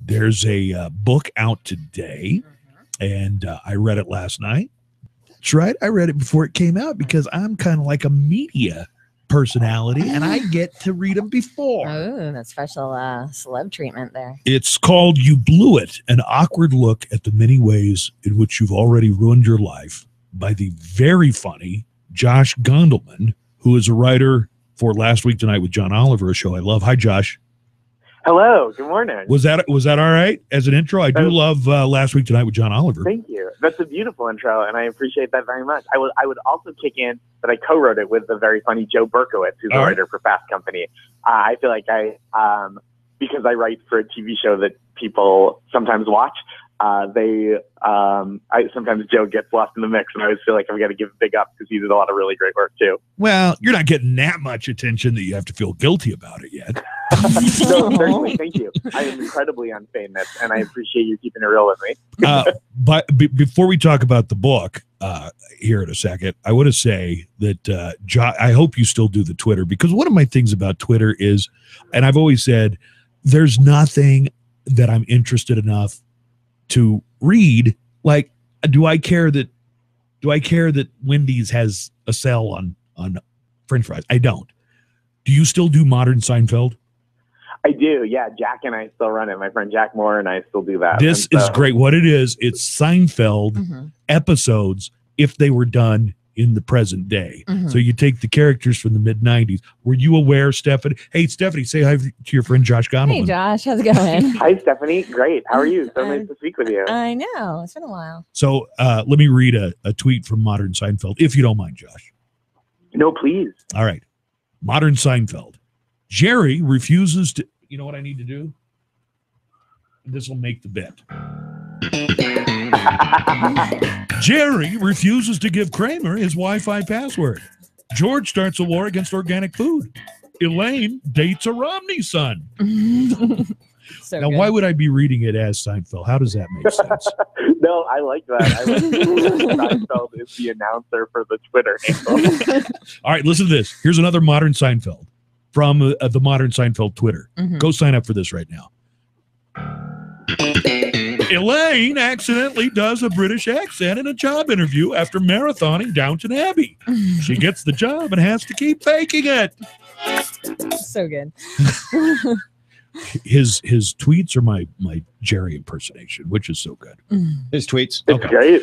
There's a book out today, and I read it last night. That's right. I read it before it came out because I'm kind of like a media personality, and I get to read them before. Oh, that special celeb treatment there. It's called You Blew It, an awkward look at the many ways in which you've already ruined your life by the very funny Josh Gondelman, who is a writer for Last Week Tonight with John Oliver, a show I love. Hi, Josh. Hello. Good morning. Was that all right as an intro? I do love Last Week Tonight with John Oliver. Thank you. That's a beautiful intro, and I appreciate that very much. I would also kick in that I co-wrote it with the very funny Joe Berkowitz, who's a writer for Fast Company. I feel like because I write for a TV show that people sometimes watch, sometimes Joe gets lost in the mix, and I always feel like I've got to give a big up because he did a lot of really great work too. Well, you're not getting that much attention that you have to feel guilty about it yet. No, certainly. Thank you. I am incredibly unfamous, and I appreciate you keeping it real with me. But before we talk about the book here in a second, I want to say that I hope you still do the Twitter, because one of my things about Twitter is, and I've always said, there's nothing that I'm interested enough to read. Like, do I care that Wendy's has a sale on French fries? I don't. Do you still do Modern Seinfeld? I do, yeah. Jack and I still run it. My friend Jack Moore and I still do that. This is great. What it is, it's Seinfeld episodes if they were done in the present day. So you take the characters from the mid-'90s. Were you aware, Stephanie? Hey, Stephanie, say hi to your friend Josh Gondelman. Hey, Josh. How's it going? Hi, Stephanie. Great. How are you? So nice to speak with you. I know. It's been a while. So let me read a tweet from Modern Seinfeld, if you don't mind, Josh. No, please. All right. Modern Seinfeld. Jerry refuses to... You know what I need to do? This will make the bit. Jerry refuses to give Kramer his Wi-Fi password. George starts a war against organic food. Elaine dates a Romney son. So now, good. why would I be reading it as Seinfeld? How does that make sense? No, I like that. I like Seinfeld is the announcer for the Twitter handle. All right, listen to this. Here's another Modern Seinfeld from the Modern Seinfeld Twitter. Go sign up for this right now. Elaine accidentally does a British accent in a job interview after marathoning Downton Abbey. She gets the job and has to keep faking it. So good. His tweets are my Jerry impersonation, which is so good. His tweets. It's great.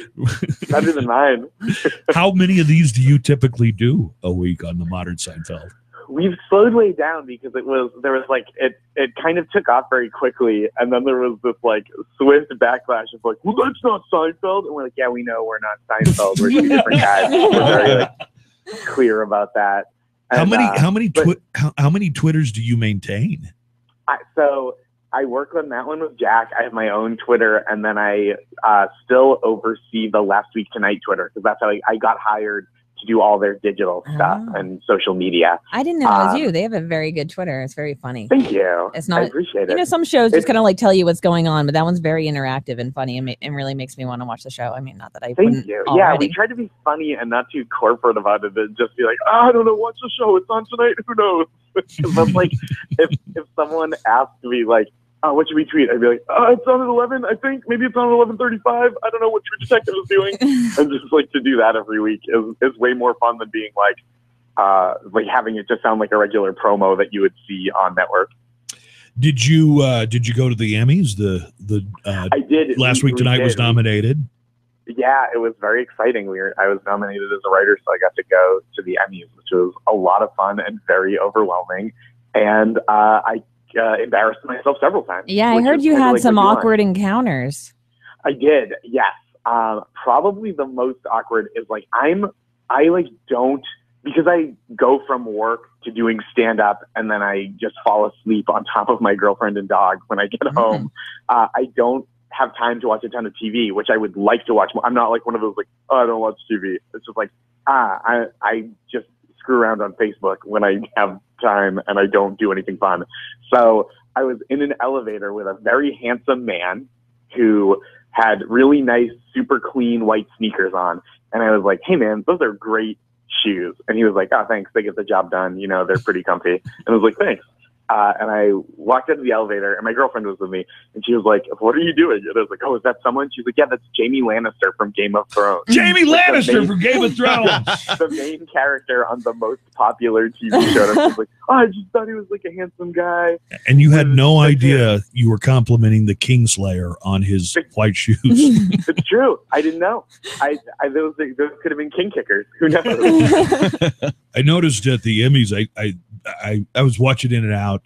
Better than mine. How many of these do you typically do a week on the Modern Seinfeld? We've slowed way down because it kind of took off very quickly, and then there was this like swift backlash of like, well, that's not Seinfeld, and we're like, yeah, we know we're not Seinfeld, we're two different guys. We're very clear about that. And, how many Twitters do you maintain? So I work on that one with Jack. I have my own Twitter, and then I still oversee the Last Week Tonight Twitter, because that's how I got hired to do all their digital stuff and social media. I didn't know it was you. They have a very good Twitter. It's very funny. Thank you. It's not, I appreciate it. You know, some shows just kind of like tell you what's going on, but that one's very interactive and funny, and really makes me want to watch the show. I mean, not that I wouldn't. Thank you. Already. Yeah, we tried to be funny and not too corporate about it, and just be like, oh, I don't know, watch the show. It's on tonight. Who knows? But like, if someone asked me like, oh, what should we tweet? I'd be like, oh, it's on at 11. I think maybe it's on at 11:35. I don't know what True Detective is doing. And just like to do that every week is way more fun than being like having it just sound like a regular promo that you would see on network. Did you go to the Emmys? I did. Last Week Tonight was nominated. Yeah, it was very exciting. I was nominated as a writer, so I got to go to the Emmys, which was a lot of fun and very overwhelming. And I embarrassed myself several times. Yeah, I heard you had some awkward encounters. I did, yes. Probably the most awkward is like because I go from work to doing stand-up and then I just fall asleep on top of my girlfriend and dog when I get home. I don't have time to watch a ton of TV, which I would like to watch more. I'm not like one of those like, oh, I don't watch TV. It's just like, I just screw around on Facebook when I have time and I don't do anything fun. So I was in an elevator with a very handsome man who had really nice, super clean white sneakers on. And I was like, hey man, those are great shoes. And he was like, oh, thanks. They get the job done. You know, they're pretty comfy. And I was like, thanks. And I walked into the elevator, and my girlfriend was with me, and she was like, "What are you doing?" And I was like, "Oh, is that someone?" She's like, "Yeah, that's Jaime Lannister from Game of Thrones." Jaime Lannister from Game of Thrones. The main character on the most popular TV show. And I was like, "Oh, I just thought he was like a handsome guy." And you had no idea you were complimenting the Kingslayer on his white shoes. It's true. I didn't know. Those could have been king kickers. Who knows? I noticed at the Emmys, I was watching In and Out,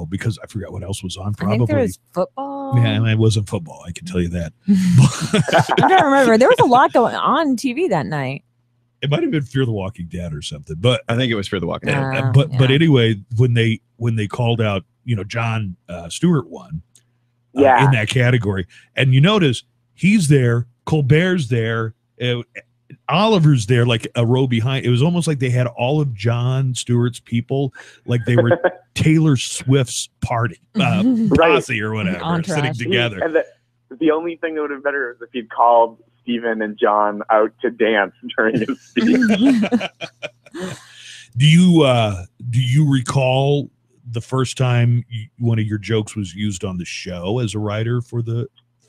because I forgot what else was on. Probably I think there was football. Yeah, it wasn't football. I can tell you that. I don't remember. There was a lot going on TV that night. It might have been Fear the Walking Dead or something, but I think it was Fear the Walking Dead. But anyway, when they called out, Jon Stewart won, in that category, and you notice he's there, Colbert's there, Oliver's there, like a row behind. It was almost like they had all of Jon Stewart's people, like they were Taylor Swift's party, posse or whatever, Entourage. sitting together. And the only thing that would have been better is if he'd called Stephen and John out to dance during his speech. Do you recall the first time one of your jokes was used on the show as a writer for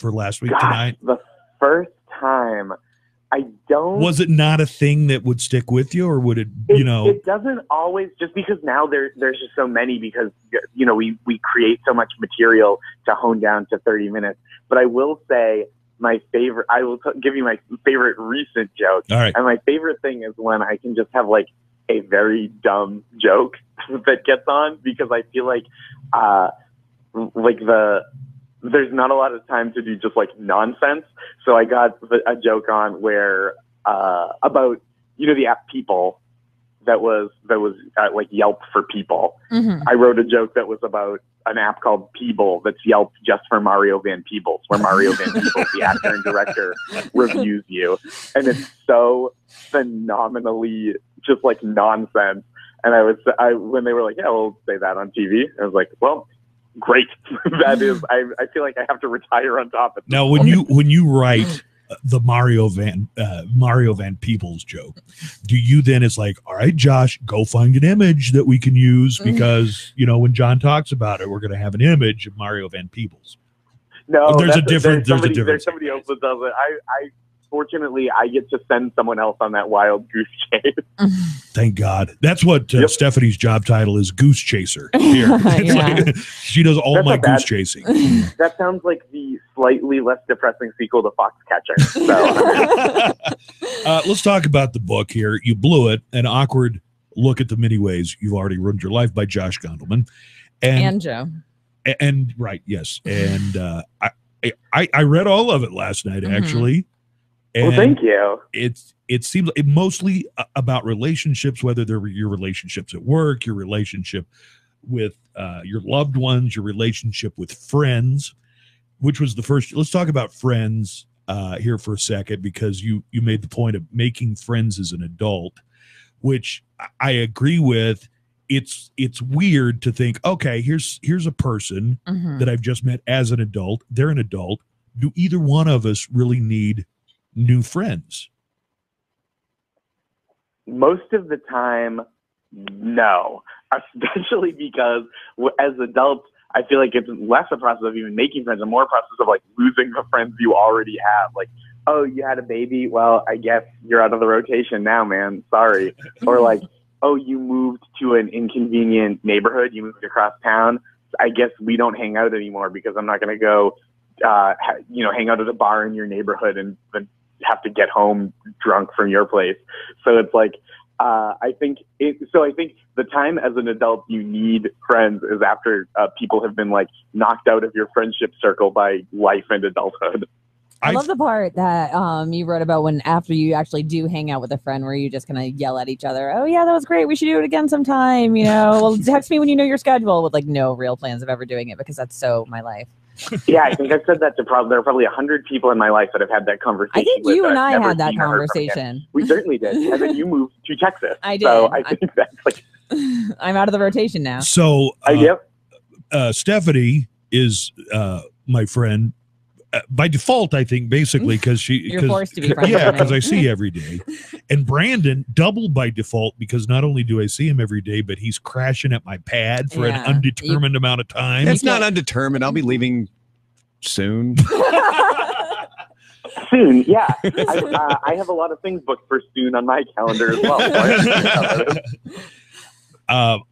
Last Week Tonight? The first time, I don't. Was it not a thing that would stick with you, or would it? It doesn't always. Just because now there's just so many, because we create so much material to hone down to 30 minutes. But I will say my favorite. I will give you my favorite recent joke. All right. And my favorite thing is when I can just have like a very dumb joke that gets on, because I feel like there's not a lot of time to do just like nonsense. So I got a joke on where about the app People that was like Yelp for people. Mm-hmm. I wrote a joke that was about an app called Peeble that's Yelp just for Mario Van Peebles, where Mario Van Peebles, the actor and director, reviews you, and it's so phenomenally just like nonsense. And when they were like, "Yeah, we'll say that on TV," I was like, "Well, great." That is, I feel like I have to retire on top of it. Now, when you write the Mario Van Peebles joke, do you then, it's like, "All right, Josh, go find an image that we can use, because when John talks about it, we're going to have an image of Mario Van Peebles"? No, there's there's somebody somebody else that does it. Fortunately, I get to send someone else on that wild goose chase. Thank God. That's what Stephanie's job title is, goose chaser. Here, like, she does all my goose chasing. That sounds like the slightly less depressing sequel to Foxcatcher. So. Let's talk about the book here. You blew it. An awkward look at the many ways you've already ruined your life by Josh Gondelman, and Joe. And right, yes, and I read all of it last night, actually. And well, thank you. It seems like mostly about relationships, whether they're your relationships at work, your relationship with your loved ones, your relationship with friends, which was the first. Let's talk about friends here for a second, because you made the point of making friends as an adult, which I agree with. It's weird to think, okay, here's a person that I've just met as an adult. They're an adult. Do either one of us really need new friends? Most of the time, no. Especially because as adults, I feel like it's less a process of even making friends and more a process of like losing the friends you already have. Like, "Oh, you had a baby? Well, I guess you're out of the rotation now, man. Sorry." Or like, "Oh, you moved to an inconvenient neighborhood. You moved across town. I guess we don't hang out anymore because I'm not going to go hang out at a bar in your neighborhood and then have to get home drunk from your place." So it's like, I think the time as an adult you need friends is after people have been like knocked out of your friendship circle by life and adulthood. I love the part that you wrote about when after you actually do hang out with a friend where you just kind of yell at each other, "Oh yeah, that was great. We should do it again sometime. Well, text me when you know your schedule," with like no real plans of ever doing it, because that's so my life. Yeah, I think I've said that to there are probably 100 people in my life that have had that conversation. I think you and I had that conversation. We certainly did. And then you moved to Texas. I did. So I think that's like... I'm out of the rotation now. So Stephanie is my friend by default, I think basically because You're forced to be friends yeah, with me. because I see you every day, and Brandon double by default because not only do I see him every day, but he's crashing at my pad for an undetermined amount of time. It's not undetermined. I'll be leaving soon. Soon, yeah. I have a lot of things booked for soon on my calendar as well.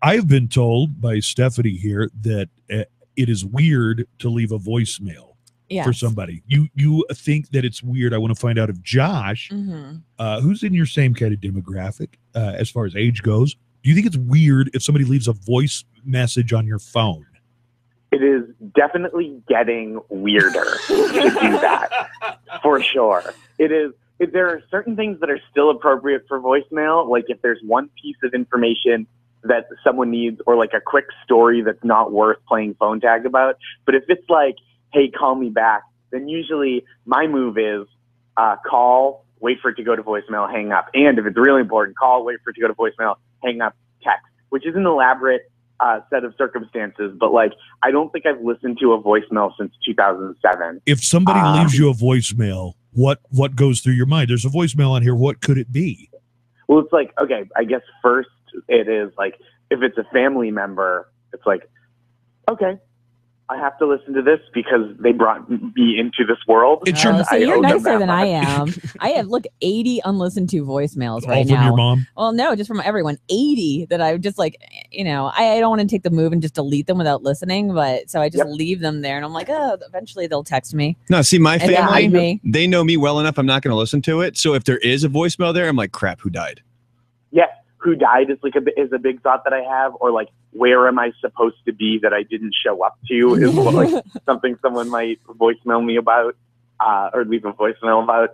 I've been told by Stephanie here that it is weird to leave a voicemail for somebody. You think that it's weird. I want to find out if Josh, who's in your same kind of demographic as far as age goes, do you think it's weird if somebody leaves a voice message on your phone? It is definitely getting weirder to do that, for sure. It is. There are certain things that are still appropriate for voicemail, like if there's one piece of information that someone needs or like a quick story that's not worth playing phone tag about. But if it's like, hey, call me back, then usually my move is call, wait for it to go to voicemail, hang up. And if it's really important, call, wait for it to go to voicemail, hang up, text, which is an elaborate set of circumstances, but like I don't think I've listened to a voicemail since 2007. If somebody leaves you a voicemail, what goes through your mind? There's a voicemail on here. What could it be? Well, it's like, okay, I guess first it is like if it's a family member, it's like, okay, I have to listen to this because they brought me into this world. It's your, so you're nicer than I am. I have 80 unlistened to voicemails right now. All from your mom? Well, no, just from everyone. 80 that I just I don't want to take the move and just delete them without listening, but so I just leave them there, and I'm like, oh, eventually they'll text me. No, see, my family, they know me well enough. I'm not going to listen to it. So if there is a voicemail there, I'm like, crap, who died? Yes. Who died is is a big thought that I have, or like, where am I supposed to be that I didn't show up to is like something someone might voicemail me about, or leave a voicemail about.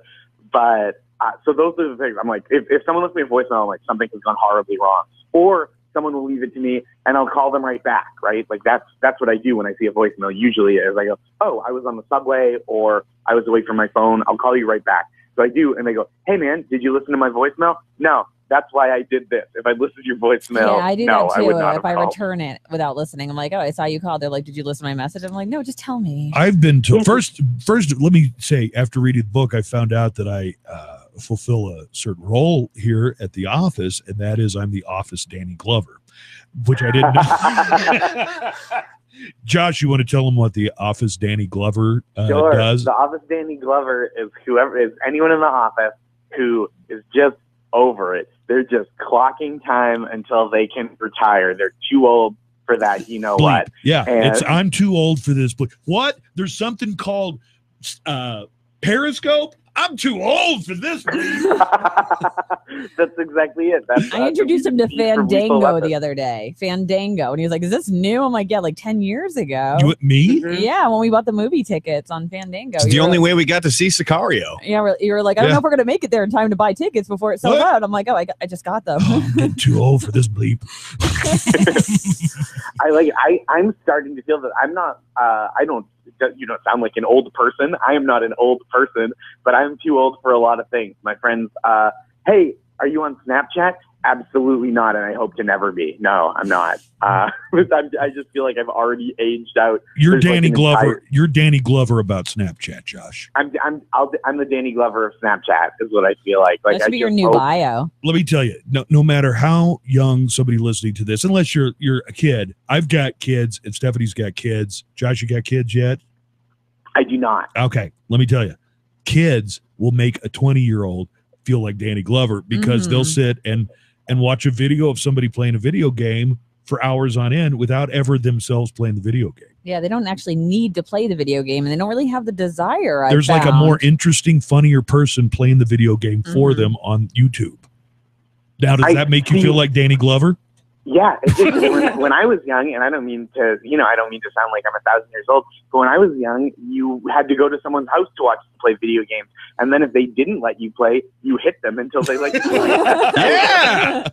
But so those are the things. I'm like, if someone leaves me a voicemail, I'm like, something has gone horribly wrong, or someone will leave it to me and I'll call them right back. Right. Like that's what I do when I see a voicemail. Usually is I go, oh, I was on the subway or I was away from my phone. I'll call you right back. So I do. And they go, hey man, did you listen to my voicemail? No. That's why I did this. If I listened to your voicemail, I do no, that too. I would not if I return it without listening, I'm like, oh, I saw you called. They're like, did you listen to my message? I'm like, no, just tell me. I've been told first. Let me say, after reading the book, I found out that I fulfill a certain role here at the office, and that is I'm the office Danny Glover, which I didn't know. Josh, you want to tell them what the office Danny Glover does? The office Danny Glover is anyone in the office who is just over it. They're just clocking time until they can retire. They're too old for that. You know what? Yeah, I'm too old for this. What? There's something called Periscope. I'm too old for this. That's exactly it. I introduced him to Fandango the other day. Fandango. And he was like, is this new? I'm like, yeah, 10 years ago. Me? Mm-hmm. Yeah, when we bought the movie tickets on Fandango. It's the only way we got to see Sicario. Yeah, you were like, I don't know if we're going to make it there in time to buy tickets before it sells out. I'm like, oh, I just got them. I'm getting too old for this bleep. I'm starting to feel that I'm not, you don't sound like an old person. I am not an old person, but I'm too old for a lot of things. My friends, hey, are you on Snapchat? Absolutely not, and I hope to never be. No, I'm not. I just feel like I've already aged out. You're Danny Glover. You're Danny Glover about Snapchat, Josh. I'm the Danny Glover of Snapchat is what I feel like. That should be your new bio. Let me tell you, no matter how young somebody listening to this, unless you're a kid, I've got kids, and Stephanie's got kids. Josh, you got kids yet? I do not. Okay, let me tell you, kids will make a 20-year-old feel like Danny Glover because they'll sit and watch a video of somebody playing a video game for hours on end without ever themselves playing the video game. Yeah, they don't actually need to play the video game, and they don't really have the desire. There's like a more interesting, funnier person playing the video game for them on YouTube. Now, does that make you feel like Danny Glover? Yeah, when I was young, and I don't mean to sound like I'm 1,000 years old, but when I was young, you had to go to someone's house to watch them play video games, and then if they didn't let you play, you hit them until they let you play. Yeah.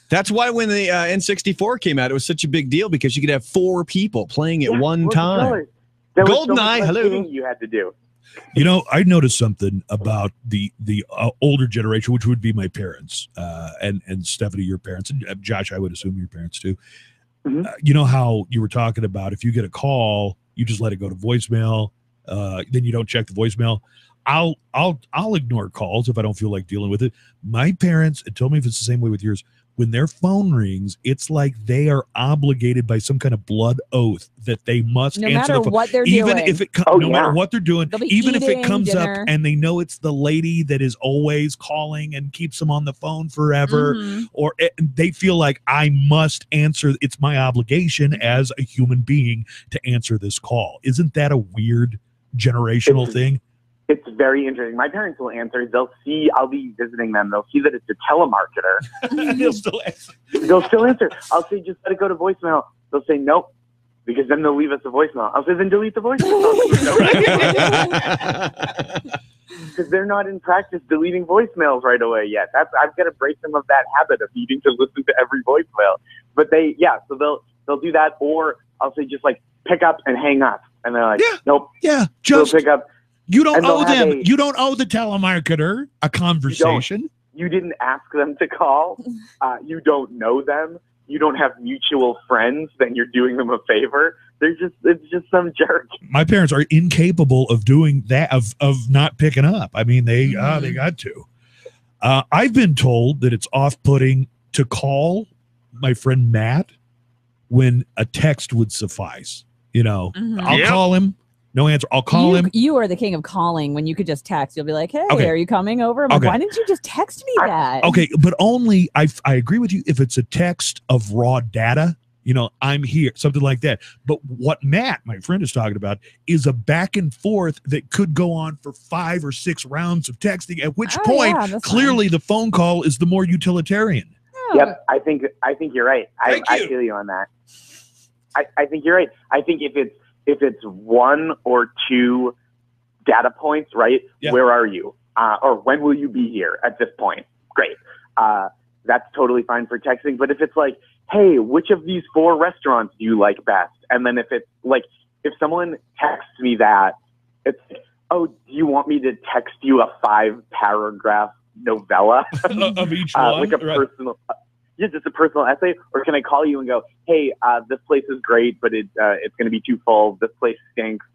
That's why when the N64 came out, it was such a big deal because you could have 4 people playing at one time. GoldenEye, hello. You had to do. You know, I noticed something about the older generation, which would be my parents, and Stephanie, your parents, and Josh, I would assume your parents too. You know how you were talking about if you get a call, you just let it go to voicemail, then you don't check the voicemail. I'll ignore calls if I don't feel like dealing with it. My parents, and tell me if it's the same way with yours, when their phone rings, it's like they are obligated by some kind of blood oath that they must answer the phone. What they're even doing. If it no matter what they're doing, even if it comes dinner. up and they know it's the lady that is always calling and keeps them on the phone forever, or they feel like I must answer. It's my obligation as a human being to answer this call. Isn't that a weird generational thing? It's very interesting. My parents will answer. They'll see, I'll be visiting them. They'll see that it's a telemarketer. They'll still answer. They'll still answer. I'll say, just let it go to voicemail. They'll say, nope, because then they'll leave us a voicemail. I'll say, then delete the voicemail. Because they're not in practice deleting voicemails right away yet. I've got to break them of that habit of needing to listen to every voicemail. But so they'll do that, or I'll say, just like pick up and hang up. And they're like, nope. Yeah, just pick up. You don't owe them. You don't owe the telemarketer a conversation. You didn't ask them to call. You don't know them. You don't have mutual friends. Then you're doing them a favor. It's just some jerk. My parents are incapable of doing that, of not picking up. I mean, they got to. I've been told that it's off-putting to call my friend Matt when a text would suffice. I'll call him. No answer. I'll call him. You are the king of calling when you could just text. You'll be like, hey, are you coming over? I'm like, why didn't you just text me that? Okay, but only, I agree with you if it's a text of raw data, I'm here, something like that. But what Matt, my friend, is talking about is a back and forth that could go on for 5 or 6 rounds of texting, at which point, clearly the phone call is the more utilitarian. Oh. Yep, I think you're right. I feel you on that. I think you're right. I think if it's 1 or 2 data points, right? Yeah. Where are you? Or when will you be here at this point? Great. That's totally fine for texting. But if it's like, hey, which of these 4 restaurants do you like best? And then if it's like, if someone texts me that, it's like, oh, do you want me to text you a 5-paragraph novella of each one? Like a personal... just a personal essay, or can I call you and go, hey, this place is great, but it's going to be too full. This place stinks.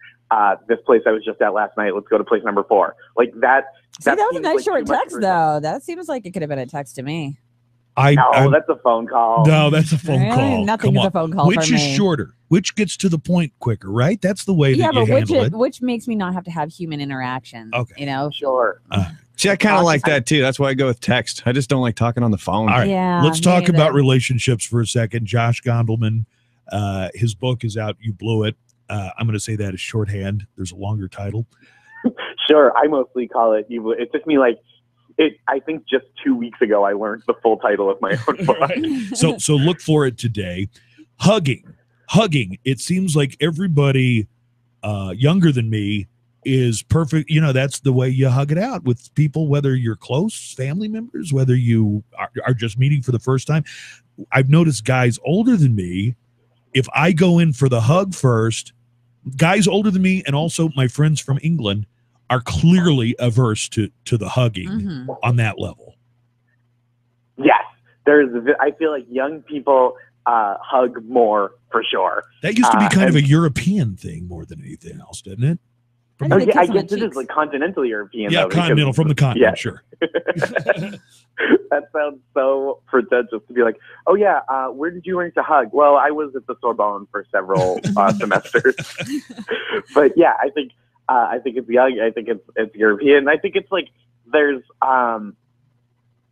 This place I was just at last night. Let's go to place number 4. Like that. See, that was a nice short text, though. That seems like it could have been a text to me. That's a phone call. No, that's a phone call. Nothing is a phone call. Which is shorter? Which gets to the point quicker, right? That's the way that you handle it. Which makes me not have to have human interaction. Okay. Sure. See, I kind of like that too. That's why I go with text. I just don't like talking on the phone. All right. Yeah, let's talk about relationships for a second. Josh Gondelman, his book is out. You blew it. I'm going to say that as shorthand. There's a longer title. Sure. I mostly call it. It took me I think just 2 weeks ago, I learned the full title of my own book. Right. So look for it today. Hugging. It seems like everybody younger than me is perfect. That's the way you hug it out with people, whether you're close family members, whether you are just meeting for the first time. I've noticed guys older than me, if I go in for the hug first, guys older than me and also my friends from England are clearly averse to the hugging on that level. Yes. I feel like young people hug more for sure. That used to be kind of a European thing more than anything else, didn't it? I guess it is like continental European. Yeah, continental, from the continent, sure. That sounds so pretentious to be like, oh yeah, where did you learn to hug? Well, I was at the Sorbonne for several semesters. But yeah, I think it's young. I think it's European. I think it's like there's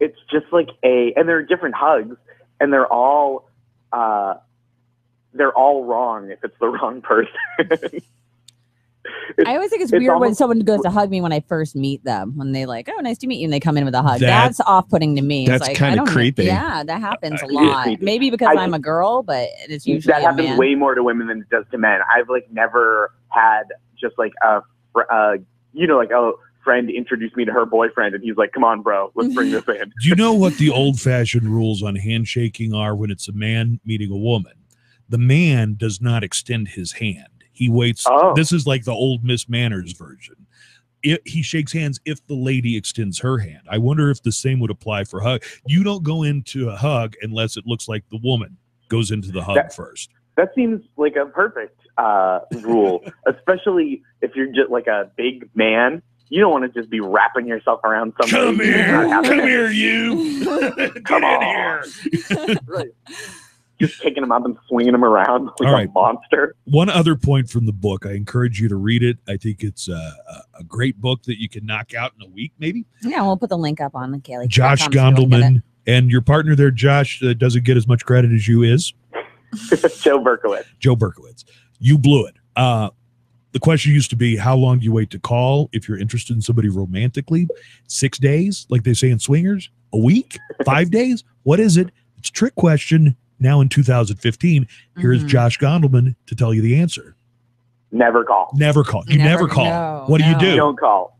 it's just like and there are different hugs, and they're all wrong if it's the wrong person. I always think it's weird when someone goes to hug me when I first meet them. When they like, oh, nice to meet you, and they come in with a hug. That's off-putting to me. That's kind of creepy. Yeah, that happens a lot. Maybe because I'm a girl, but it's usually that happens way more to women than it does to men. I've never had just a friend introduce me to her boyfriend, and he's like, "Come on, bro, let's bring this in." Do you know what the old-fashioned rules on handshaking are when it's a man meeting a woman? The man does not extend his hand. He waits. This is like the old Miss Manners version. He shakes hands if the lady extends her hand. I wonder if the same would apply for hug. You don't go into a hug unless it looks like the woman goes into the hug first. That seems like a perfect. rule, especially if you're just like a big man. You don't want to just be wrapping yourself around somebody. Come here, you. Get in here. Right. Just kicking them up and swinging them around like a monster. One other point from the book. I encourage you to read it. I think it's a great book that you can knock out in a week, maybe. Yeah, we'll put the link up on the KLAQ. Josh Gondelman. And your partner there, Josh, doesn't get as much credit as you is. Joe Berkowitz. You blew it. The question used to be, how long do you wait to call if you're interested in somebody romantically? 6 days, like they say in Swingers? A week? 5 days? What is it? It's a trick question. Now in 2015, here's Josh Gondelman to tell you the answer. Never call. Never call. You never call. No, what do you do? You don't call.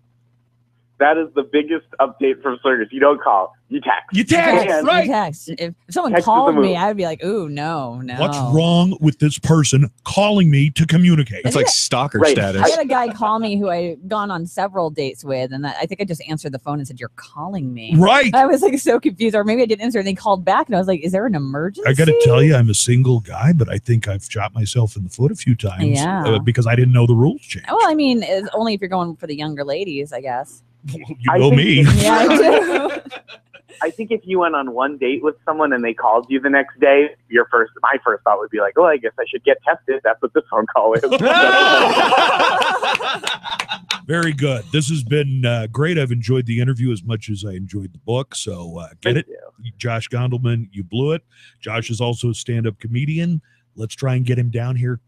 That is the biggest update from Swingers. You don't call. You text. You text, right? You text. If someone Text called me, I'd be like, ooh, no. What's wrong with this person calling me to communicate? It's like stalker status. I had a guy call me who I'd gone on several dates with, and I think I just answered the phone and said, you're calling me. Right. I was like so confused, or maybe I didn't answer, and they called back, and I was like, is there an emergency? I got to tell you, I'm a single guy, but I think I've shot myself in the foot a few times because I didn't know the rules changed. Well, I mean, it's only if you're going for the younger ladies, I guess. You know me. Yeah, I do. I think if you went on one date with someone and they called you the next day, my first thought would be like, I guess I should get tested. That's what this phone call is. Very good. This has been great. I've enjoyed the interview as much as I enjoyed the book. So Thank you. Josh Gondelman, you blew it. Josh is also a stand-up comedian. Let's try and get him down here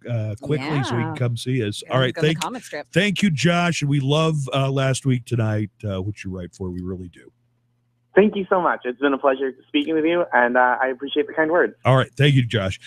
quickly so he can come see us. All right. Thank you, Josh. And we love Last Week Tonight, which you write for. We really do. Thank you so much. It's been a pleasure speaking with you, and I appreciate the kind words. All right. Thank you, Josh.